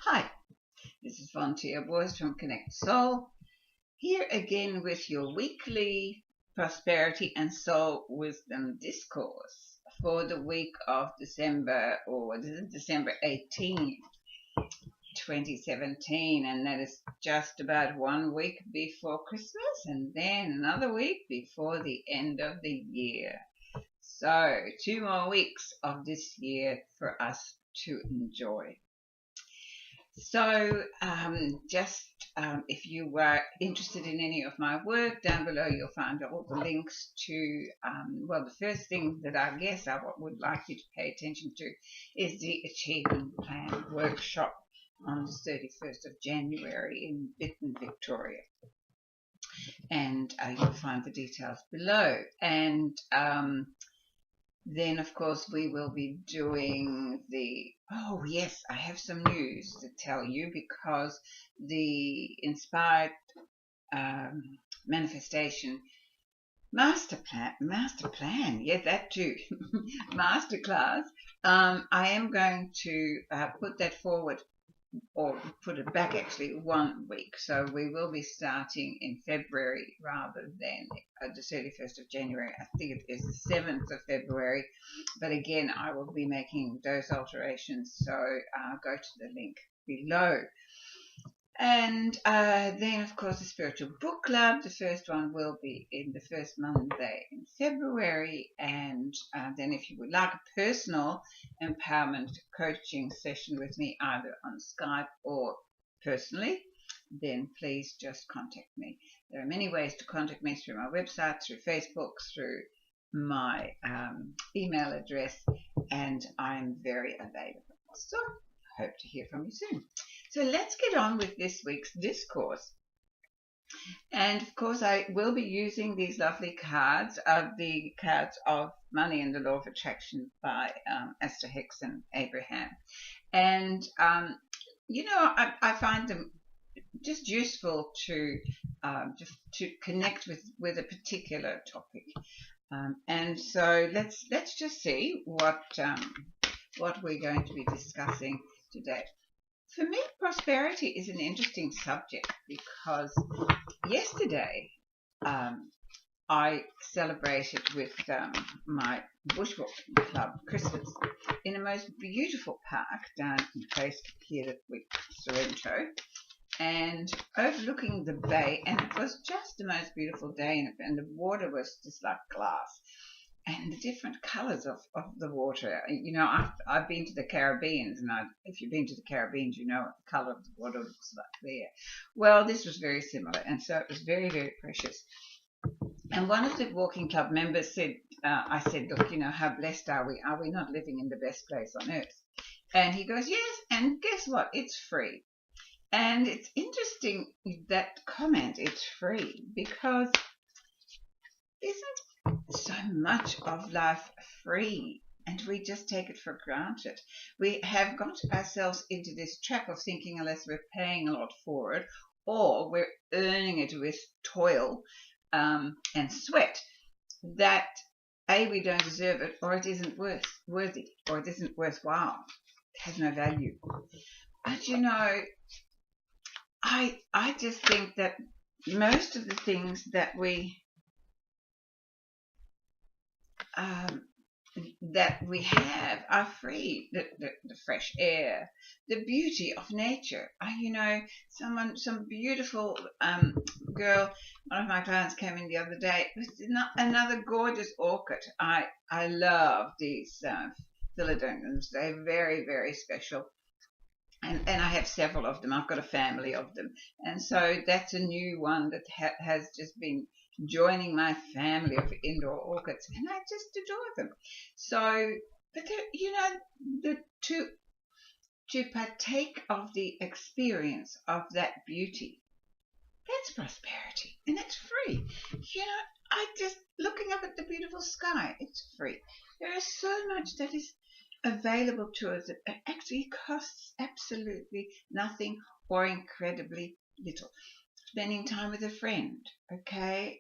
Hi, this is Vontia Boyce from Connect Soul, here again with your weekly prosperity and soul wisdom discourse for the week of December, or this is December 18th, 2017, and that is just about 1 week before Christmas and then another week before the end of the year. So, 2 more weeks of this year for us to enjoy. So, if you were interested in any of my work, down below you'll find all the links to, the first thing that I guess I would like you to pay attention to is the Achievement Plan workshop on the 31st of January in Bitten, Victoria. And you'll find the details below. And then, of course, we will be doing oh yes, I have some news to tell you, because the Inspired Manifestation Master Plan, yeah, that too, Masterclass. I am going to put that forward, or put it back actually 1 week. So we will be starting in February rather than the 31st of January. I think it is the 7th of February. But again, I will be making those alterations. So go to the link below. And then, of course, the Spiritual Book Club. The first one will be in the first Monday in February. And then if you would like a personal empowerment coaching session with me, either on Skype or personally, then please just contact me. There are many ways to contact me: through my website, through Facebook, through my email address, and I'm very available. So I hope to hear from you soon. So let's get on with this week's discourse. And of course, I will be using these lovely cards, the cards of Money and the Law of Attraction by Esther Hicks and Abraham. And, I find them just useful to connect with a particular topic. And so let's just see what we're going to be discussing today. For me, prosperity is an interesting subject because yesterday I celebrated with my bushwalking club Christmas in a most beautiful park down in a place here with Sorrento, and overlooking the bay, and it was just the most beautiful day, and the water was just like glass. And the different colours of the water. I've been to the Caribbean, and if you've been to the Caribbean, you know what the colour of the water looks like there. Well, this was very similar, and so it was very, very precious. And one of the walking club members said, I said, look, how blessed are we? Are we not living in the best place on earth? And he goes, yes, and guess what? It's free. And it's interesting, that comment, it's free, because isn't so much of life free, and we just take it for granted? We have got ourselves into this trap of thinking unless we're paying a lot for it, or we're earning it with toil and sweat, that we don't deserve it, or it isn't worthy, or it isn't worthwhile. It has no value. But I just think that most of the things that we have are free. The fresh air, the beauty of nature. Some beautiful girl, one of my clients came in the other day with another gorgeous orchid. I love these philodendrons. They're very, very special. And I have several of them. I've got a family of them. And so that's a new one that has just been joining my family of indoor orchids, and I just adore them. So, but to partake of the experience of that beauty, that's prosperity, and it's free. I just looking up at the beautiful sky, it's free. There is so much that is available to us that actually costs absolutely nothing or incredibly little. Spending time with a friend, okay,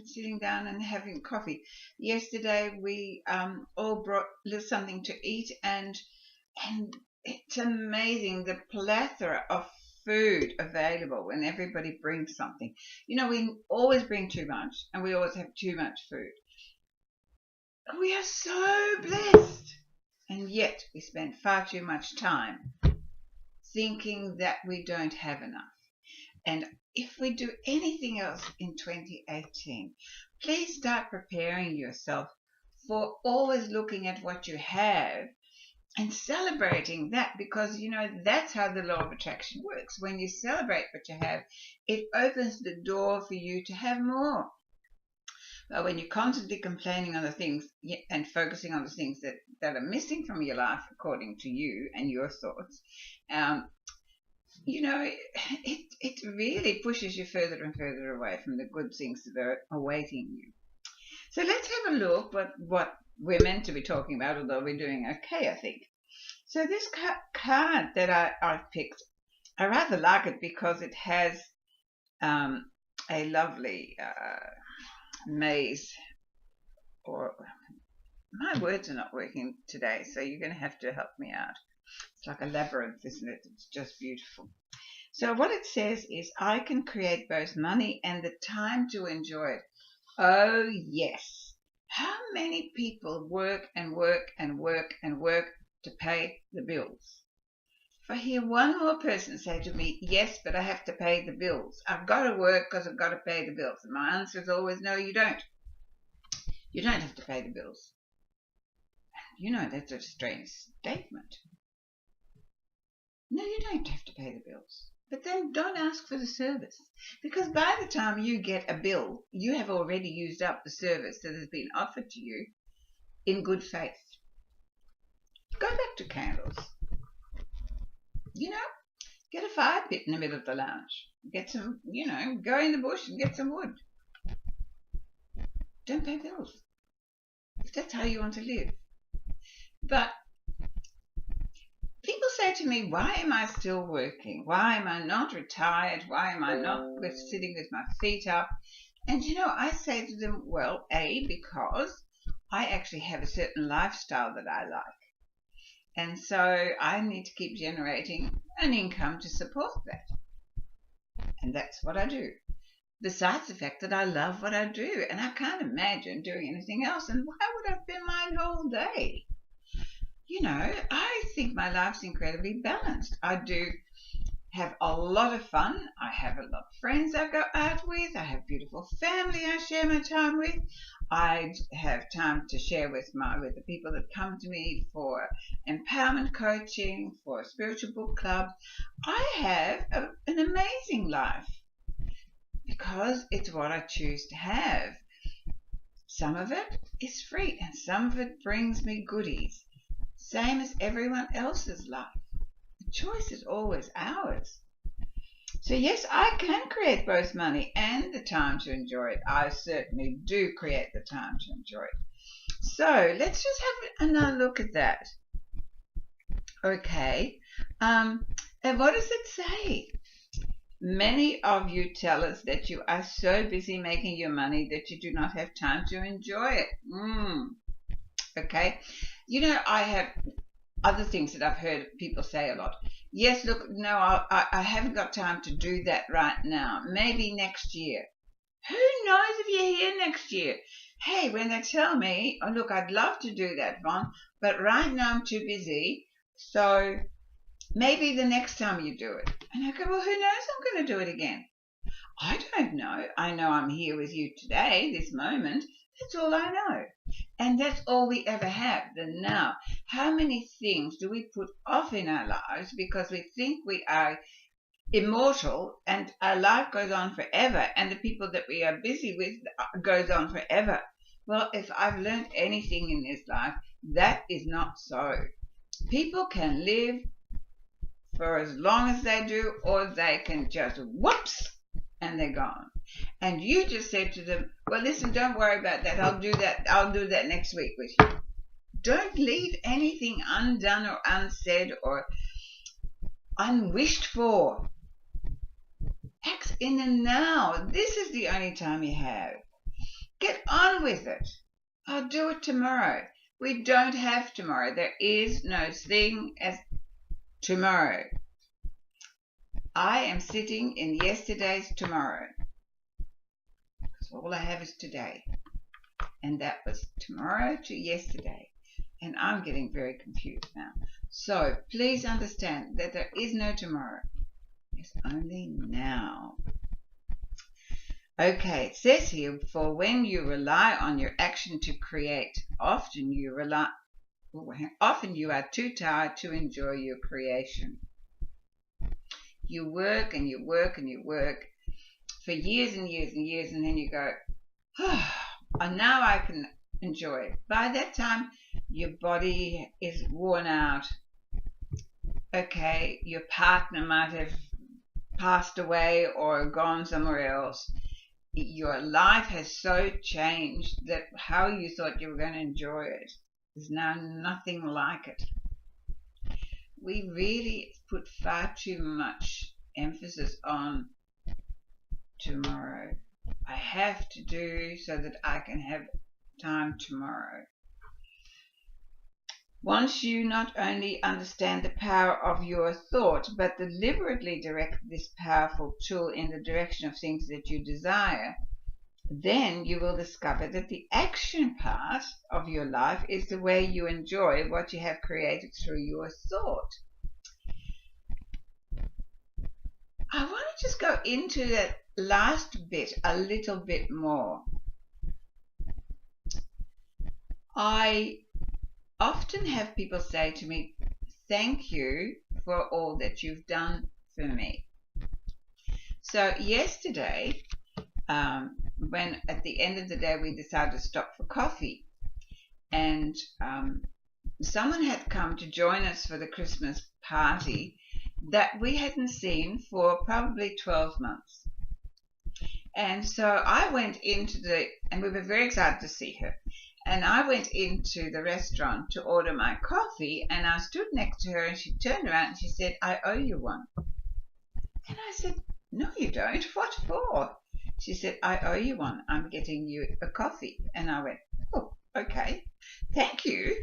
sitting down and having coffee. Yesterday we all brought something to eat, and it's amazing the plethora of food available when everybody brings something. You know, we always bring too much and we always have too much food. We are so blessed. And yet we spend far too much time thinking that we don't have enough. And if we do anything else in 2018, please start preparing yourself for always looking at what you have and celebrating that, because you know that's how the law of attraction works. When you celebrate what you have, it opens the door for you to have more. But when you're constantly complaining on the things and focusing on the things that are missing from your life according to you and your thoughts, you know, it really pushes you further and further away from the good things that are awaiting you. So let's have a look what we're meant to be talking about, although we're doing okay, I think. So this card that I've picked, I rather like it because it has a lovely maze, or my words are not working today, so you're going to have to help me out. It's like a labyrinth, isn't it? It's just beautiful. So what it says is, I can create both money and the time to enjoy it. Oh, yes. How many people work and work and work and work to pay the bills? If I hear one more person say to me, yes, but I have to pay the bills. I've got to work because I've got to pay the bills. And my answer is always, no, you don't. You don't have to pay the bills. You know, that's a strange statement. No, you don't have to pay the bills. But then don't ask for the service, because by the time you get a bill, you have already used up the service that has been offered to you in good faith. Go back to candles. You know, get a fire pit in the middle of the lounge. Get some, you know, go in the bush and get some wood. Don't pay bills, if that's how you want to live. But people say to me, why am I still working? Why am I not retired? Why am I not sitting with my feet up? And you know, I say to them, well, because I actually have a certain lifestyle that I like. And so I need to keep generating an income to support that. And that's what I do. Besides the fact that I love what I do, and I can't imagine doing anything else. And why would I spend my whole day? You know, I think my life's incredibly balanced. I do have a lot of fun. I have a lot of friends I go out with. I have beautiful family I share my time with. I have time to share with the people that come to me for empowerment coaching, for spiritual book clubs. I have an amazing life because it's what I choose to have. Some of it is free and some of it brings me goodies. Same as everyone else's life. The choice is always ours. So yes, I can create both money and the time to enjoy it. I certainly do create the time to enjoy it. So let's just have another look at that. Okay. And what does it say? Many of you tell us that you are so busy making your money that you do not have time to enjoy it. Okay. You know, I have other things that I've heard people say a lot. Yes, look, no, I haven't got time to do that right now. Maybe next year. Who knows if you're here next year? Hey, when they tell me, oh, look, I'd love to do that, Von, but right now I'm too busy, so maybe the next time you do it. And I go, well, who knows, I'm going to do it again. I don't know. I know I'm here with you today, this moment. That's all I know. And that's all we ever have, the now. How many things do we put off in our lives because we think we are immortal and our life goes on forever and the people that we are busy with goes on forever? Well, if I've learned anything in this life, that is not so. People can live for as long as they do, or they can just whoops and they're gone. And you just said to them, well, listen, don't worry about that. I'll do that next week with you. Don't leave anything undone or unsaid or unwished for. Act in the now. This is the only time you have. Get on with it. I'll do it tomorrow. We don't have tomorrow. There is no thing as tomorrow. I am sitting in yesterday's tomorrow. Because all I have is today. And that was tomorrow to yesterday. And I'm getting very confused now. So please understand that there is no tomorrow. It's only now. Okay, it says here, for when you rely on your action to create, often you are too tired to enjoy your creation. You work and you work and you work for years and years and years, and then you go, oh, and now I can enjoy it. By that time, your body is worn out. Okay, your partner might have passed away or gone somewhere else. Your life has so changed that how you thought you were going to enjoy it is now nothing like it. We really put far too much emphasis on tomorrow. I have to do so that I can have time tomorrow. Once you not only understand the power of your thought, but deliberately direct this powerful tool in the direction of things that you desire, then you will discover that the action part of your life is the way you enjoy what you have created through your thought. I want to just go into that last bit a little bit more. I often have people say to me, thank you for all that you've done for me. So yesterday, when at the end of the day we decided to stop for coffee, and someone had come to join us for the Christmas party that we hadn't seen for probably 12 months. And so I went into and we were very excited to see her. And I went into the restaurant to order my coffee, and I stood next to her, and she turned around and she said, I owe you one. And I said, no, you don't. What for? She said, I owe you one. I'm getting you a coffee. And I went, oh, okay, thank you.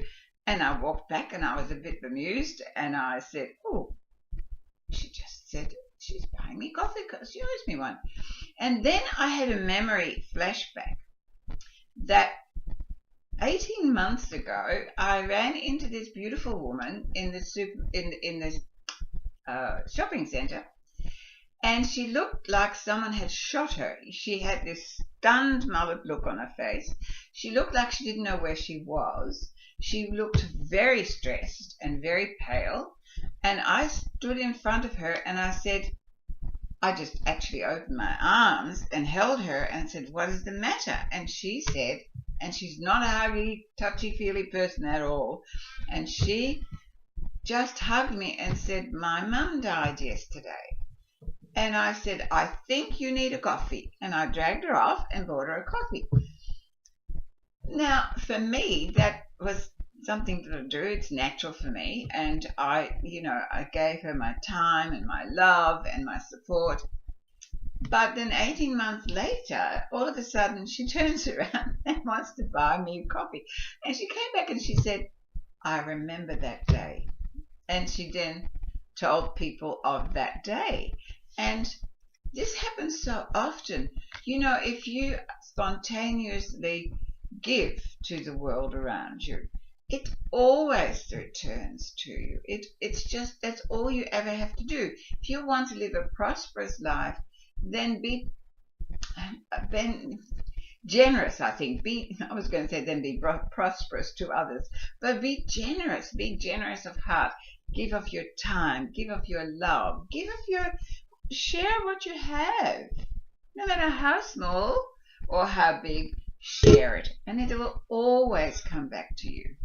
And I walked back, and I was a bit bemused, and I said, oh, she just said she's buying me coffee because she owes me one. And then I had a memory flashback that 18 months ago, I ran into this beautiful woman in the shopping center, and she looked like someone had shot her. She had this stunned mullet look on her face. She looked like she didn't know where she was. She looked very stressed and very pale, and I stood in front of her and I said, I just actually opened my arms and held her and said, what is the matter? And she said, and she's not a huggy, touchy-feely person at all, and she just hugged me and said, my mum died yesterday. And I said, I think you need a coffee. And I dragged her off and bought her a coffee. Now, for me, that was something to do. It's natural for me. And I gave her my time and my love and my support. But then 18 months later, all of a sudden, she turns around and wants to buy me a coffee. And she came back and she said, I remember that day. And she then told people of that day. And this happens so often. You know, if you spontaneously give to the world around you, it always returns to you. It's just, that's all you ever have to do. If you want to live a prosperous life, then be generous, I think. I was going to say then be prosperous to others, but be generous of heart. Give of your time, give of your love, share what you have. No matter how small or how big, share it, and it will always come back to you.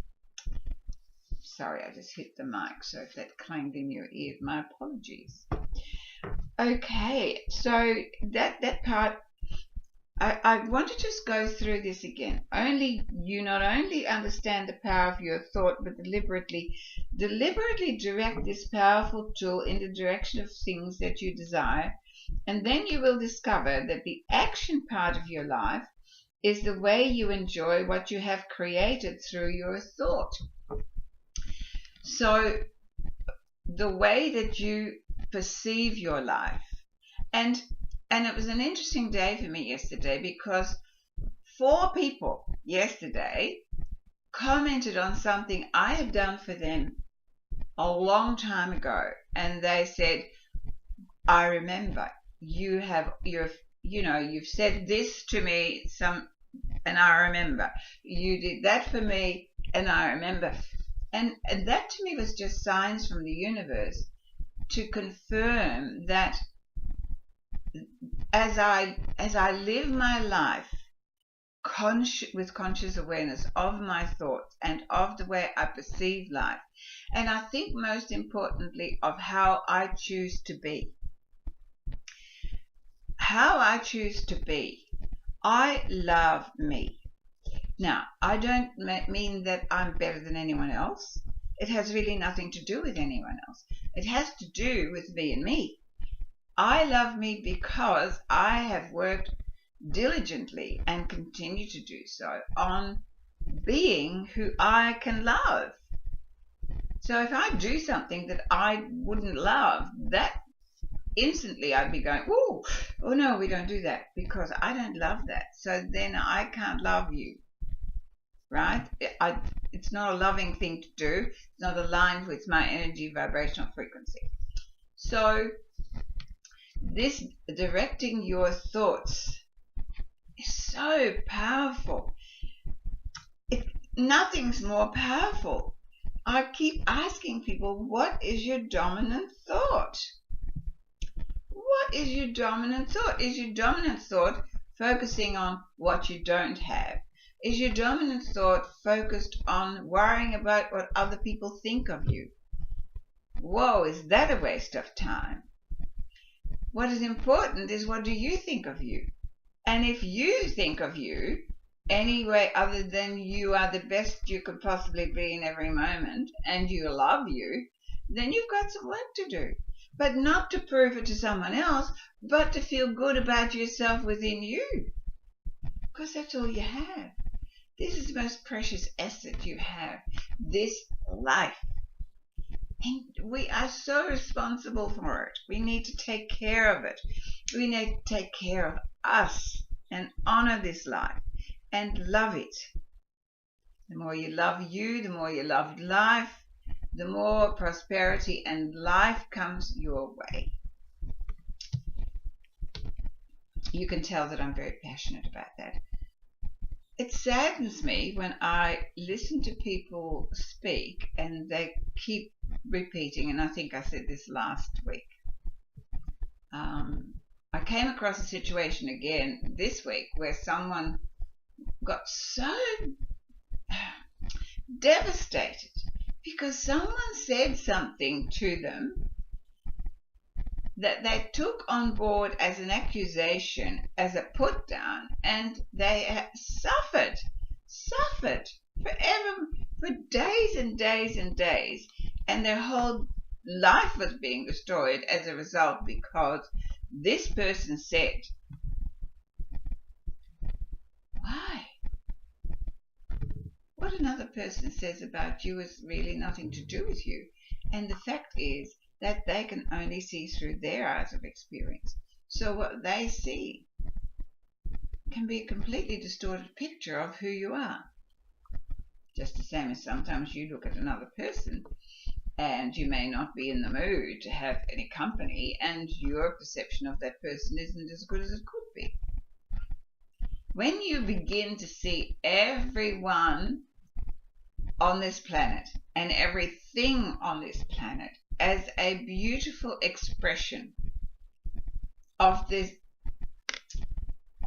Sorry, I just hit the mic, so if that clanged in your ear, my apologies. Okay, so that part, I want to just go through this again. You not only understand the power of your thought, but deliberately direct this powerful tool in the direction of things that you desire, and then you will discover that the action part of your life is the way you enjoy what you have created through your thought. So the way that you perceive your life. And it was an interesting day for me yesterday because 4 people yesterday commented on something I have done for them a long time ago, and they said, I remember you've said this to me and I remember you did that for me and I remember, and that to me was just signs from the universe to confirm that as I live my life with conscious awareness of my thoughts and of the way I perceive life, and I think most importantly of how I choose to be. How I choose to be. I love me. Now, I don't mean that I'm better than anyone else. It has really nothing to do with anyone else. It has to do with me and me. I love me because I have worked diligently and continue to do so on being who I can love. So if I do something that I wouldn't love, that instantly I'd be going, oh no, we don't do that because I don't love that. So then I can't love you, right? It's not a loving thing to do. It's not aligned with my energy vibrational frequency. So this directing your thoughts is so powerful. Nothing's more powerful. I keep asking people, what is your dominant thought? What is your dominant thought? Is your dominant thought focusing on what you don't have? Is your dominant thought focused on worrying about what other people think of you? Whoa, is that a waste of time? What is important is, what do you think of you? And if you think of you any way other than you are the best you could possibly be in every moment and you love you, then you've got some work to do. But not to prove it to someone else, but to feel good about yourself within you. Because that's all you have. This is the most precious asset you have, this life. And we are so responsible for it. We need to take care of it. We need to take care of us and honor this life and love it. The more you love you, the more you love life, the more prosperity and life comes your way. You can tell that I'm very passionate about that. It saddens me when I listen to people speak and they keep repeating, and I think I said this last week. I came across a situation again this week where someone got so devastated because someone said something to them that they took on board as an accusation, as a put down, and they suffered forever, for days and days and days, and their whole life was being destroyed as a result because this person said. Why? What another person says about you is really nothing to do with you, and the fact is that they can only see through their eyes of experience. So what they see can be a completely distorted picture of who you are. Just the same as sometimes you look at another person and you may not be in the mood to have any company and your perception of that person isn't as good as it could be. When you begin to see everyone on this planet and everything on this planet as a beautiful expression of this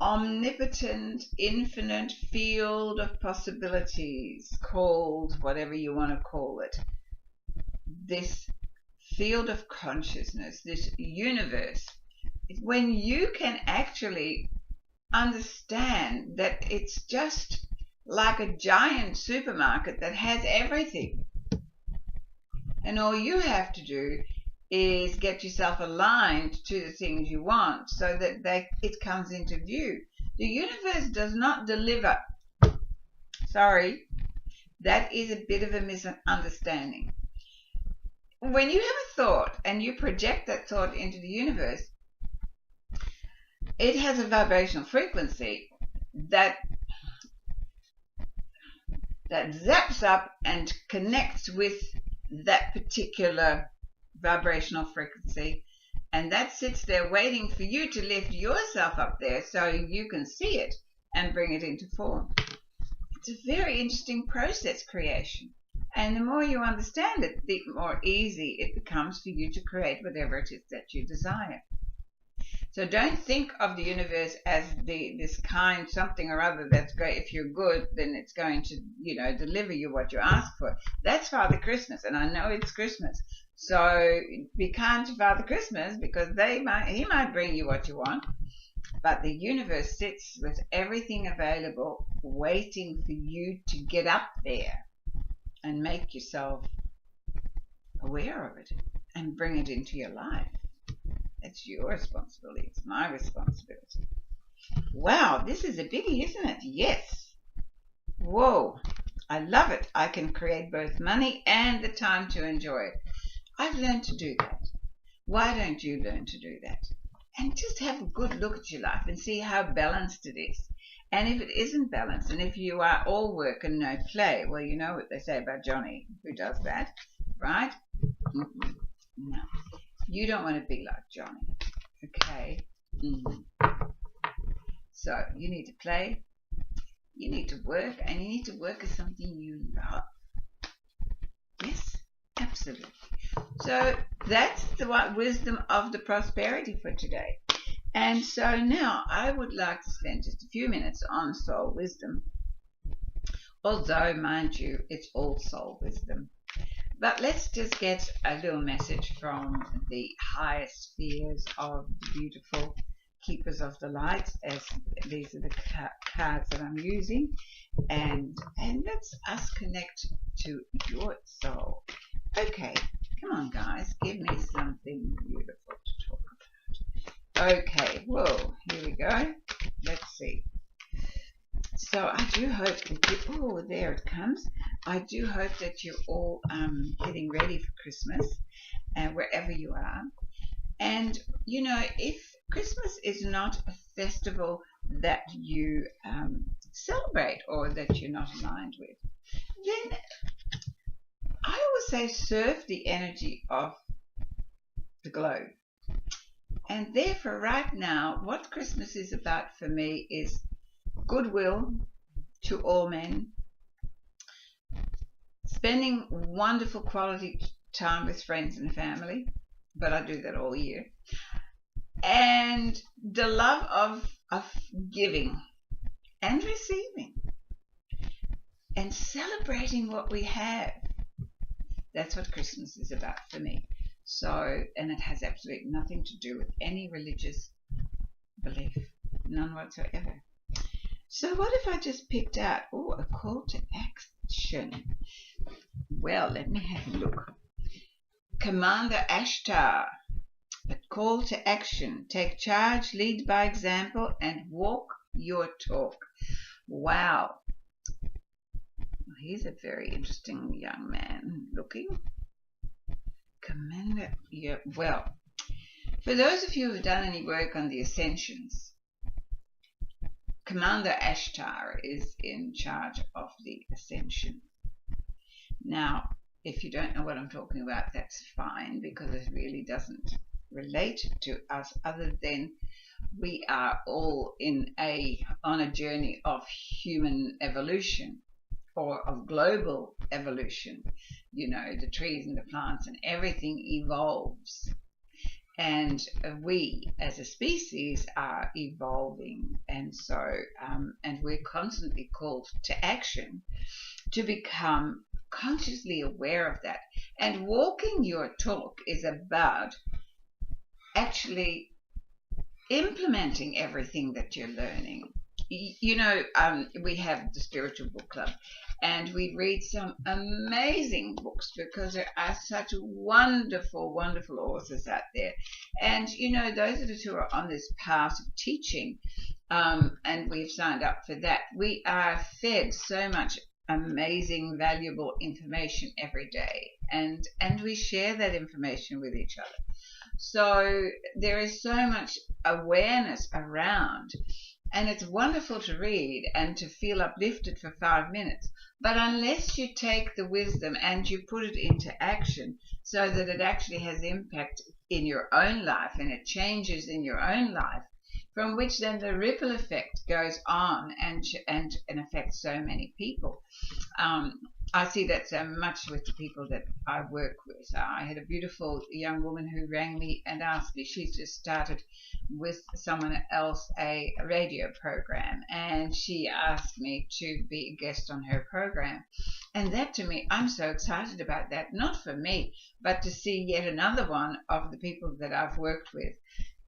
omnipotent, infinite field of possibilities, called whatever you want to call it, this field of consciousness, this universe, when you can actually understand that it's just like a giant supermarket that has everything, and all you have to do is get yourself aligned to the things you want so that it comes into view. The universe does not deliver. Sorry, that is a bit of a misunderstanding. When you have a thought and you project that thought into the universe, it has a vibrational frequency that zaps up and connects with that particular vibrational frequency, and that sits there waiting for you to lift yourself up there so you can see it and bring it into form. It's a very interesting process, creation, and the more you understand it, the more easy it becomes for you to create whatever it is that you desire. So don't think of the universe as this kind something or other that's great. If you're good, then it's going to, deliver you what you ask for. That's Father Christmas, and I know it's Christmas. So be kind to Father Christmas, because he might bring you what you want, but the universe sits with everything available, waiting for you to get up there and make yourself aware of it and bring it into your life. It's your responsibility. It's my responsibility. Wow, this is a biggie, isn't it? Yes. Whoa, I love it. I can create both money and the time to enjoy it. I've learned to do that. Why don't you learn to do that? And just have a good look at your life and see how balanced it is. And if it isn't balanced, and if you are all work and no play, well, you know what they say about Johnny, who does that, right? No. You don't want to be like Johnny, okay? So you need to play, you need to work, and you need to work at something you love. Yes, absolutely. So that's the wisdom of the prosperity for today. And so now I would like to spend just a few minutes on soul wisdom. Although, mind you, it's all soul wisdom. But let's just get a little message from the highest spheres of the beautiful keepers of the light, as these are the cards that I'm using, and let's us connect to your soul. Okay, come on guys, give me something beautiful to talk about. Okay, whoa, here we go. Let's see. So I do hope that oh, there it comes. I do hope that you're all getting ready for Christmas, wherever you are. And, if Christmas is not a festival that you celebrate or that you're not aligned with, then I always say serve the energy of the globe. And therefore, right now, what Christmas is about for me is goodwill to all men, spending wonderful quality time with friends and family, but I do that all year, and the love of giving and receiving and celebrating what we have. That's what Christmas is about for me. So, and it has absolutely nothing to do with any religious belief, none whatsoever. So what if I just picked out, a call to action? Well, let me have a look. Commander Ashtar, a call to action. Take charge, lead by example, and walk your talk. Wow. He's a very interesting young man looking. Commander, yeah, well, for those of you who have done any work on the Ascensions, Commander Ashtar is in charge of the Ascension. Now, if you don't know what I'm talking about, that's fine, because it really doesn't relate to us, other than we are all on a journey of human evolution, or of global evolution. The trees and the plants and everything evolves. And we as a species are evolving, and so and we're constantly called to action to become consciously aware of that. And walking your talk is about actually implementing everything that you're learning. We have the Spiritual Book Club, and we read some amazing books because there are such wonderful, wonderful authors out there. And, those of us who are on this path of teaching, and we've signed up for that, we are fed so much amazing, valuable information every day, and we share that information with each other. So there is so much awareness around, and it's wonderful to read and to feel uplifted for 5 minutes. But unless you take the wisdom and you put it into action so that it actually has impact in your own life and it changes in your own life, from which then the ripple effect goes on and affects so many people. I see that so much with the people that I work with. I had a beautiful young woman who rang me and asked me, she's just started with someone else a radio program, and she asked me to be a guest on her program. And that, to me, I'm so excited about that, not for me, but to see yet another one of the people that I've worked with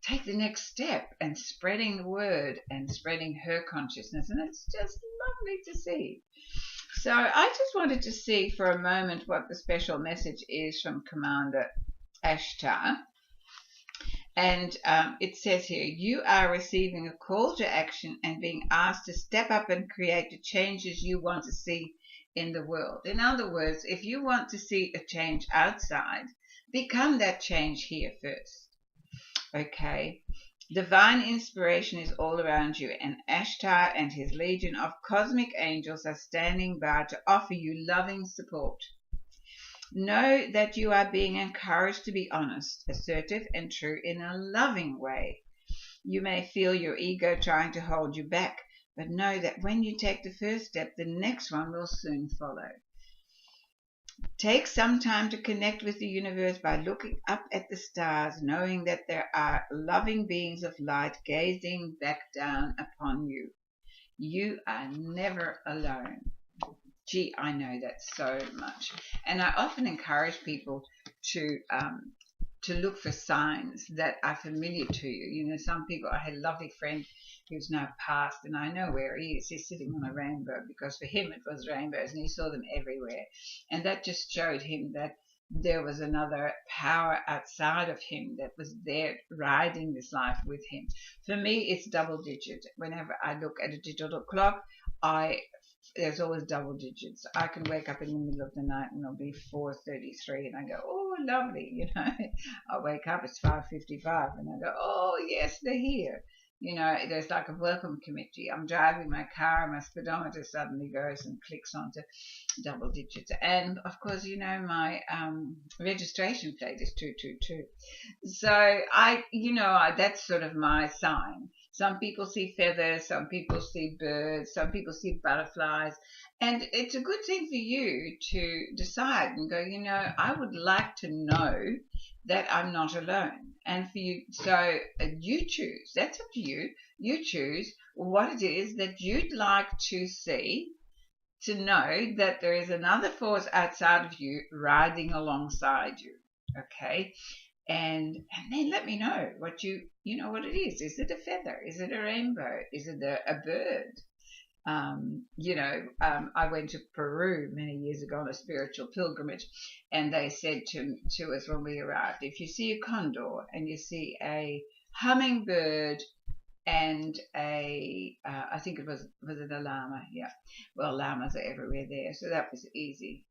take the next step and spreading the word and spreading her consciousness. And it's just lovely to see. So I just wanted to see for a moment what the special message is from Commander Ashtar. And it says here, you are receiving a call to action and being asked to step up and create the changes you want to see in the world. In other words, if you want to see a change outside, become that change here first. Okay, divine inspiration is all around you, and Ashtar and his legion of cosmic angels are standing by to offer you loving support. Know that you are being encouraged to be honest, assertive, and true in a loving way. You may feel your ego trying to hold you back, but know that when you take the first step, the next one will soon follow. Take some time to connect with the universe by looking up at the stars, knowing that there are loving beings of light gazing back down upon you. You are never alone. Gee, I know that so much. And I often encourage people to look for signs that are familiar to you. You know, some people, I had a lovely friend who's now passed, and I know where he is. He's sitting on a rainbow, because for him it was rainbows, and he saw them everywhere. And that just showed him that there was another power outside of him that was there riding this life with him. For me, it's double digit. Whenever I look at a digital clock, there's always double digits. I can wake up in the middle of the night and it'll be 4:33, and I go, oh, lovely, you know. I wake up, it's 5:55, and I go, oh, yes, they're here. You know, there's like a welcome committee. I'm driving my car, and my speedometer suddenly goes and clicks onto double digits. And of course, you know, my registration plate is 222. So that's sort of my sign. Some people see feathers, some people see birds, some people see butterflies. And it's a good thing for you to decide and go, you know, I would like to know that I'm not alone. And for you, so you choose. That's up to you. You choose what it is that you'd like to see, to know that there is another force outside of you riding alongside you. Okay? And then let me know what you know what it is. Is it a feather? Is it a rainbow? Is it a bird? I went to Peru many years ago on a spiritual pilgrimage, and they said to us when we arrived, if you see a condor and you see a hummingbird and I think it was it a llama? Yeah. Well, llamas are everywhere there, so that was easy.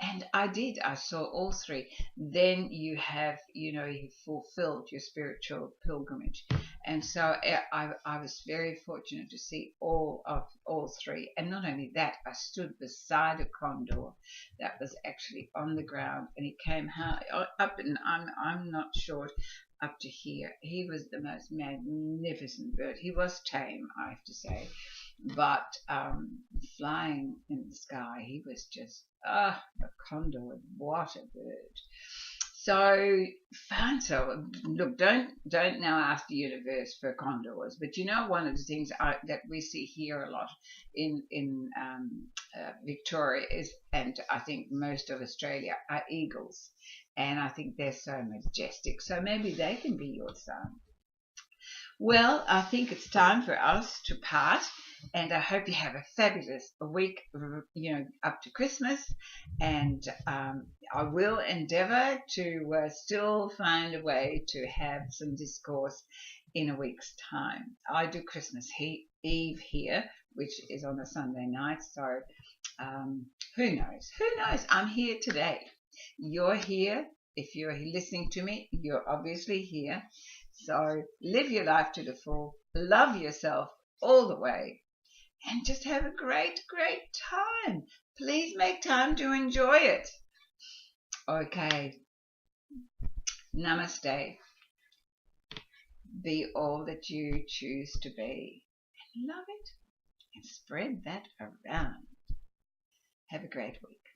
And I saw all three. Then you have, you fulfilled your spiritual pilgrimage. And so I was very fortunate to see all three. And not only that, I stood beside a condor that was actually on the ground, and he came high up, and I'm not sure, up to here. He was the most magnificent bird. He was tame, I have to say, but flying in the sky, he was just a condor. What a bird! So fine. So look, don't now ask the universe for condors. But you know, one of the things that we see here a lot in Victoria is, and I think most of Australia, are eagles, and I think they're so majestic. So maybe they can be your son. Well, I think it's time for us to part, and I hope you have a fabulous week, up to Christmas. And I will endeavour to still find a way to have some discourse in a week's time. I do Christmas Eve here which is on a Sunday night. So who knows? Who knows? I'm here today. You're here. If you're listening to me, you're obviously here. So live your life to the full. Love yourself all the way. And just have a great, great time. Please make time to enjoy it. Okay. Namaste. Be all that you choose to be. And love it and spread that around. Have a great week.